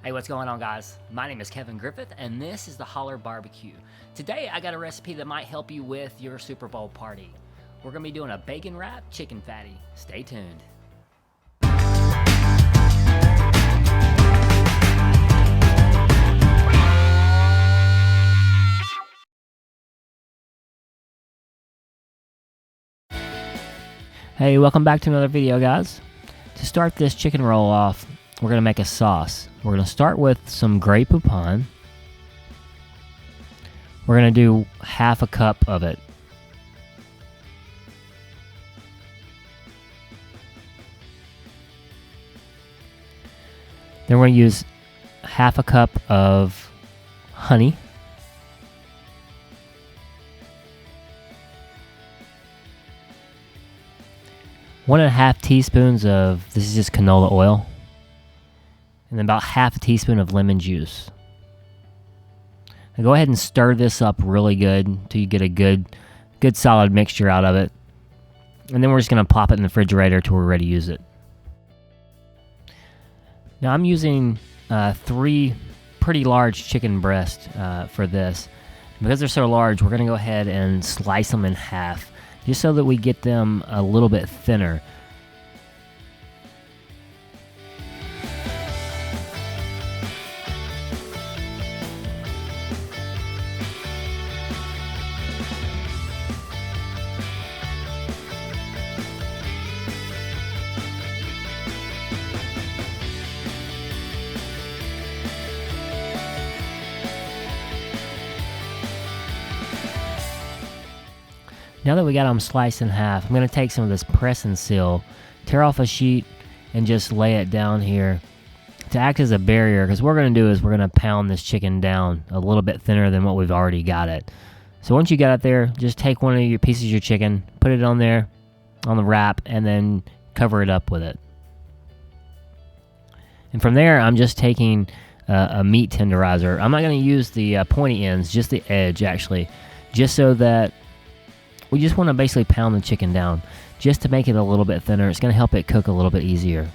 Hey, what's going on, guys? My name is Kevin Griffith, and this is the Holler Barbecue. Today, I got a recipe that might help you with your Super Bowl party. We're gonna be doing a bacon wrap chicken fatty. Stay tuned. Hey, welcome back to another video, guys. To start this chicken roll off, we're going to make a sauce. We're going to start with some Grey Pecan. We're going to do half a cup of it. Then we're going to use half a cup of honey. One and a half teaspoons of, this is just canola oil. And then about half a teaspoon of lemon juice. Now go ahead and stir this up really good until you get a good solid mixture out of it. And then we're just going to pop it in the refrigerator till we're ready to use it. Now I'm using 3 pretty large chicken breasts for this. Because they're so large, we're going to go ahead and slice them in half, just so that we get them a little bit thinner. Now that we got them sliced in half, I'm going to take some of this press and seal, tear off a sheet, and just lay it down here to act as a barrier, because what we're going to do is we're going to pound this chicken down a little bit thinner than what we've already got it. So once you got it there, just take one of your pieces of your chicken, put it on there, on the wrap, and then cover it up with it. And from there, I'm just taking a meat tenderizer. I'm not going to use the pointy ends, just the edge actually, just so that we just want to basically pound the chicken down just to make it a little bit thinner. It's going to help it cook a little bit easier.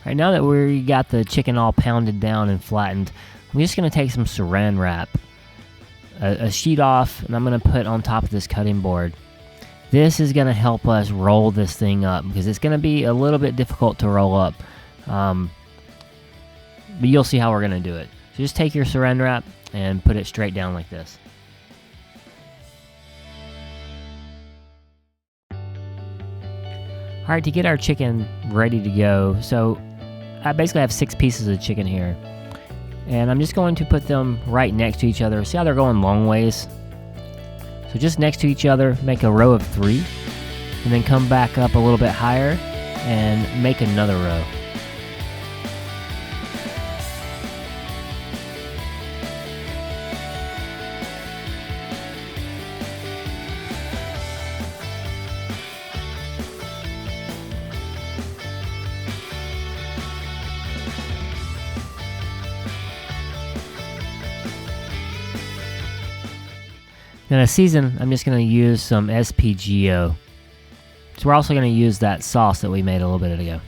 Alright, now that we got the chicken all pounded down and flattened, I'm just going to take some saran wrap, a sheet off, and I'm going to put on top of this cutting board. This is going to help us roll this thing up, because it's going to be a little bit difficult to roll up. But you'll see how we're going to do it. So just take your saran wrap and put it straight down like this. Alright, to get our chicken ready to go, so I basically have 6 pieces of chicken here. And I'm just going to put them right next to each other. See how they're going long ways? So just next to each other, make a row of 3. And then come back up a little bit higher and make another row. Then to season, I'm just going to use some SPGO. So we're also going to use that sauce that we made a little bit ago.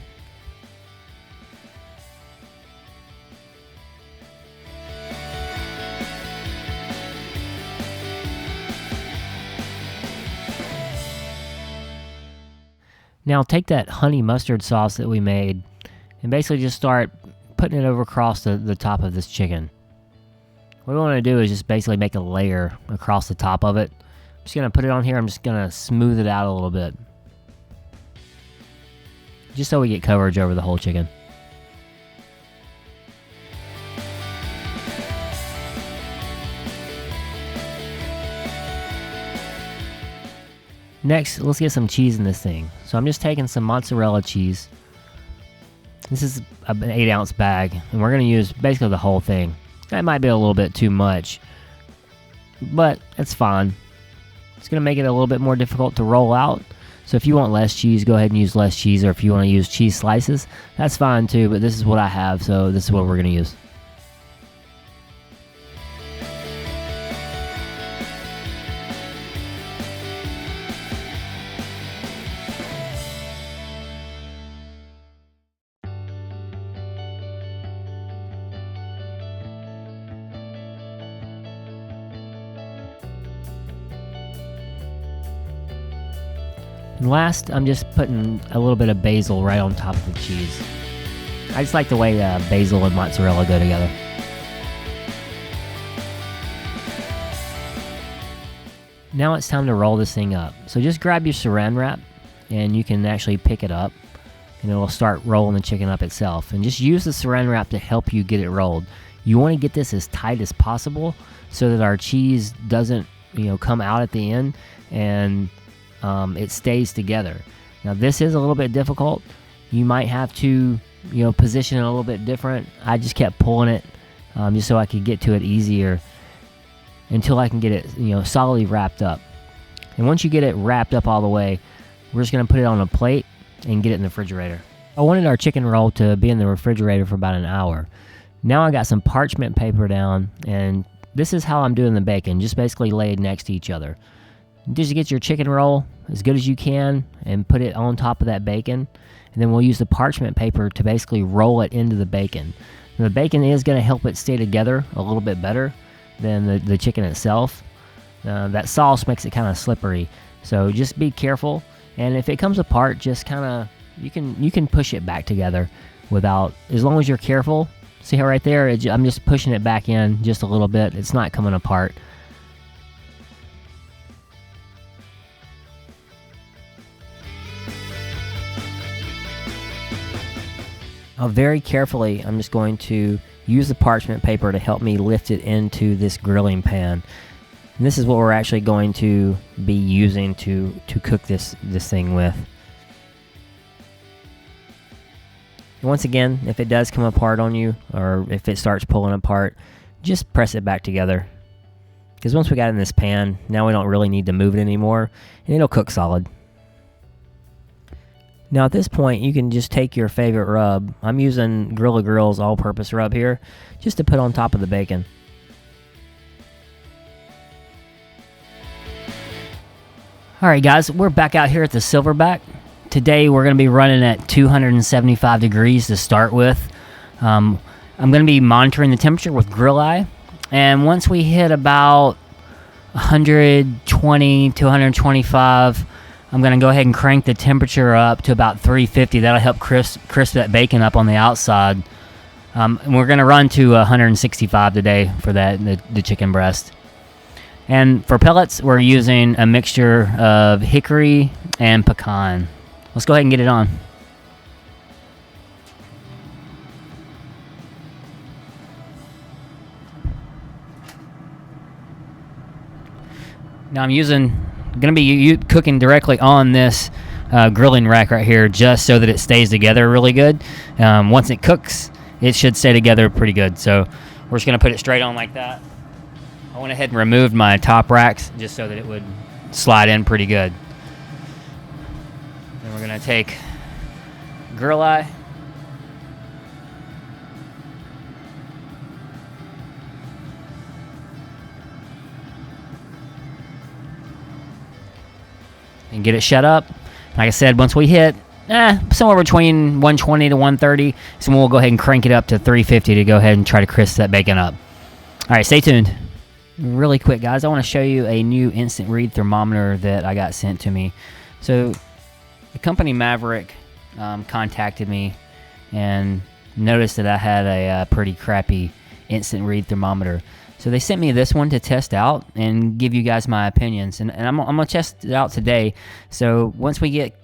Now take that honey mustard sauce that we made and basically just start putting it over across the top of this chicken. What we want to do is just basically make a layer across the top of it. I'm just going to put it on here. I'm just going to smooth it out a little bit, just so we get coverage over the whole chicken. Next, let's get some cheese in this thing. So I'm just taking some mozzarella cheese. This is an 8-ounce bag, and we're going to use basically the whole thing. That might be a little bit too much, but it's fine. It's going to make it a little bit more difficult to roll out. So if you want less cheese, go ahead and use less cheese, or if you want to use cheese slices, that's fine too, but this is what I have, so this is what we're going to use. And last, I'm just putting a little bit of basil right on top of the cheese. I just like the way basil and mozzarella go together. Now it's time to roll this thing up. So just grab your saran wrap and you can actually pick it up and it will start rolling the chicken up itself. And just use the saran wrap to help you get it rolled. You want to get this as tight as possible so that our cheese doesn't, come out at the end and it stays together. Now this is a little bit difficult. You might have to, position it a little bit different. I just kept pulling it just so I could get to it easier until I can get it, solidly wrapped up. And once you get it wrapped up all the way, we're just going to put it on a plate and get it in the refrigerator. I wanted our chicken roll to be in the refrigerator for about an hour. Now I got some parchment paper down, and this is how I'm doing the bacon, just basically laid next to each other. Just get your chicken roll as good as you can and put it on top of that bacon. And then we'll use the parchment paper to basically roll it into the bacon. And the bacon is going to help it stay together a little bit better than the chicken itself. That sauce makes it kind of slippery. So just be careful. And if it comes apart, just kind of, you can push it back together without, as long as you're careful. See how right there, I'm just pushing it back in just a little bit. It's not coming apart. Now very carefully, I'm just going to use the parchment paper to help me lift it into this grilling pan. And this is what we're actually going to be using to cook this thing with. And once again, if it does come apart on you, or if it starts pulling apart, just press it back together. Because once we got it in this pan, now we don't really need to move it anymore, and it'll cook solid. Now at this point, you can just take your favorite rub. I'm using Grilla Grill's all-purpose rub here, just to put on top of the bacon. Alright guys, we're back out here at the Silverback. Today we're going to be running at 275 degrees to start with. I'm going to be monitoring the temperature with Grilleye, and once we hit about 120 to 125, I'm going to go ahead and crank the temperature up to about 350. That'll help crisp that bacon up on the outside. And we're going to run to 165 today for that, the chicken breast. And for pellets, we're using a mixture of Hickory and Pecan. Let's go ahead and get it on. Now I'm going to be cooking directly on this grilling rack right here, just so that it stays together really good. Once it cooks, it should stay together pretty good. So we're just going to put it straight on like that. I went ahead and removed my top racks just so that it would slide in pretty good. Then we're going to take Grilleye. And get it shut up. Like I said, once we hit somewhere between 120 to 130, so we'll go ahead and crank it up to 350 to go ahead and try to crisp that bacon up. All right, stay tuned. Really quick, guys, I want to show you a new instant read thermometer that I got sent to me. So the company Maverick contacted me and noticed that I had a pretty crappy instant read thermometer. So they sent me this one to test out and give you guys my opinions. And I'm going to test it out today. So once we get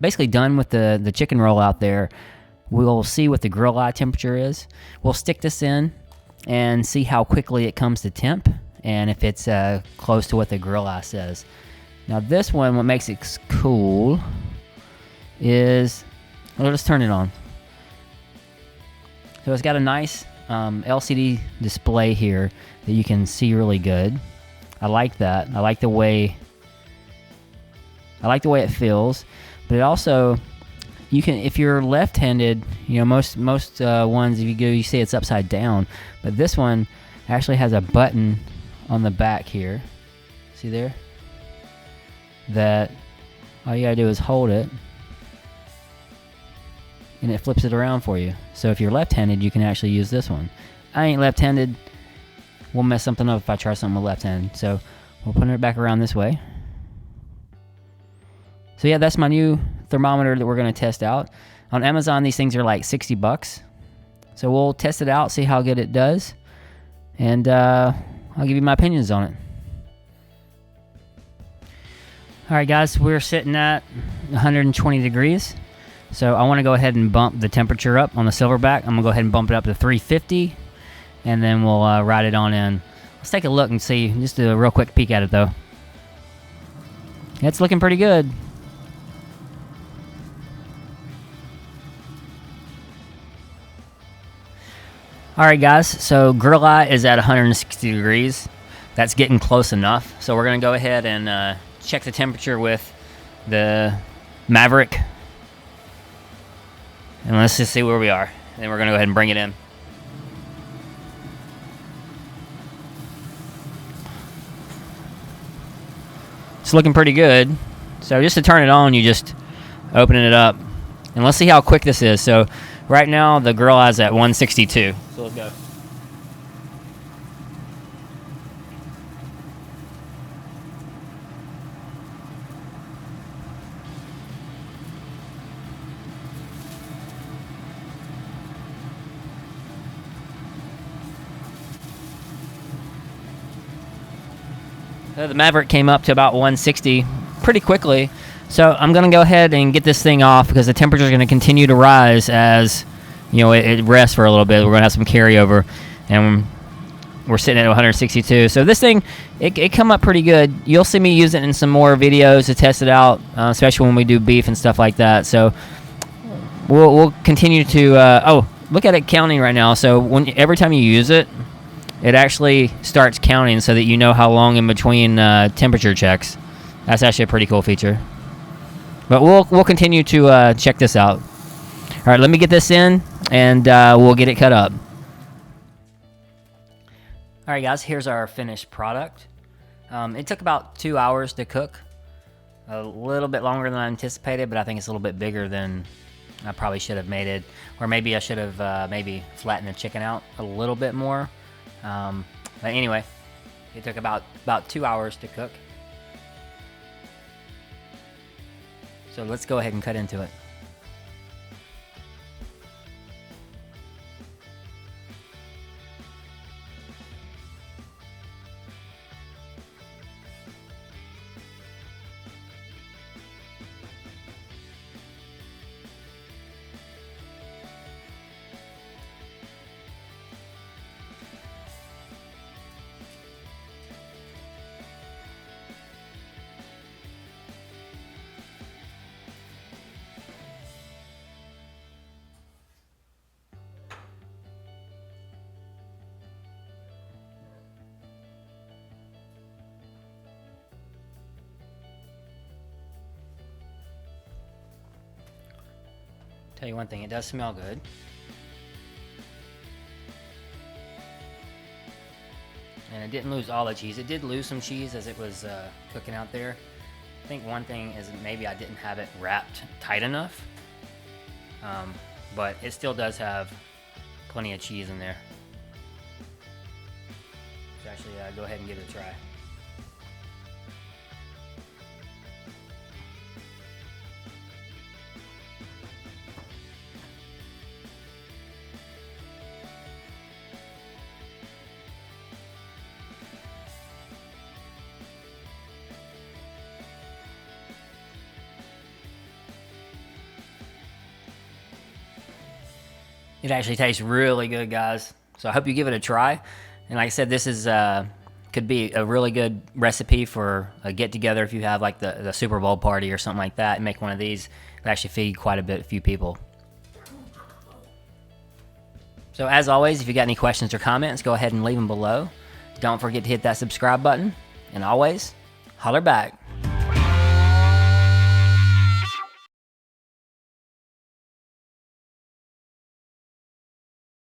basically done with the chicken roll out there, we'll see what the Grilleye temperature is. We'll stick this in and see how quickly it comes to temp and if it's close to what the Grilleye says. Now this one, what makes it cool is, well, let's turn it on. So it's got a nice LCD display here that you can see really good. I like that. I like the way it feels. But it also, you can, if you're left-handed, you know, most ones, if you go, you see it's upside down. But this one actually has a button on the back here. See there? That all you gotta do is hold it, and it flips it around for you. So if you're left-handed, you can actually use this one. I ain't left-handed. We'll mess something up if I try something with left hand. So we'll put it back around this way. So yeah, that's my new thermometer that we're gonna test out. On Amazon, these things are like $60. So we'll test it out, see how good it does, and I'll give you my opinions on it. All right, guys, we're sitting at 120 degrees. So I want to go ahead and bump the temperature up on the Silverback. I'm going to go ahead and bump it up to 350, and then we'll ride it on in. Let's take a look and see, just do a real quick peek at it, though. It's looking pretty good. All right, guys, so Grilleye is at 160 degrees. That's getting close enough. So we're going to go ahead and check the temperature with the Maverick. And let's just see where we are. Then we're going to go ahead and bring it in. It's looking pretty good. So just to turn it on, you just open it up. And let's see how quick this is. So right now, the Grilleye's at 162. So let's go. The Maverick came up to about 160 pretty quickly. So I'm going to go ahead and get this thing off because the temperature is going to continue to rise as, you know, it rests for a little bit. We're going to have some carryover, and we're sitting at 162. So this thing, it come up pretty good. You'll see me use it in some more videos to test it out, especially when we do beef and stuff like that. So we'll continue to, oh, look at it counting right now. So every time you use it, it actually starts counting so that you know how long in between temperature checks. That's actually a pretty cool feature. But we'll continue to check this out. All right, let me get this in, and we'll get it cut up. All right, guys, here's our finished product. It took about 2 hours to cook. A little bit longer than I anticipated, but I think it's a little bit bigger than I probably should have made it. Or maybe I should have maybe flattened the chicken out a little bit more. But anyway, it took about 2 hours to cook. So let's go ahead and cut into it. Tell you one thing, it does smell good. And it didn't lose all the cheese. It did lose some cheese as it was cooking out there. I think one thing is maybe I didn't have it wrapped tight enough. But it still does have plenty of cheese in there. So actually, go ahead and give it a try. It actually tastes really good, guys. So I hope you give it a try. And like I said, this is could be a really good recipe for a get-together if you have like the Super Bowl party or something like that. And make one of these. It'll actually feed quite a few people. So as always, if you got any questions or comments, go ahead and leave them below. Don't forget to hit that subscribe button. And always, holler back.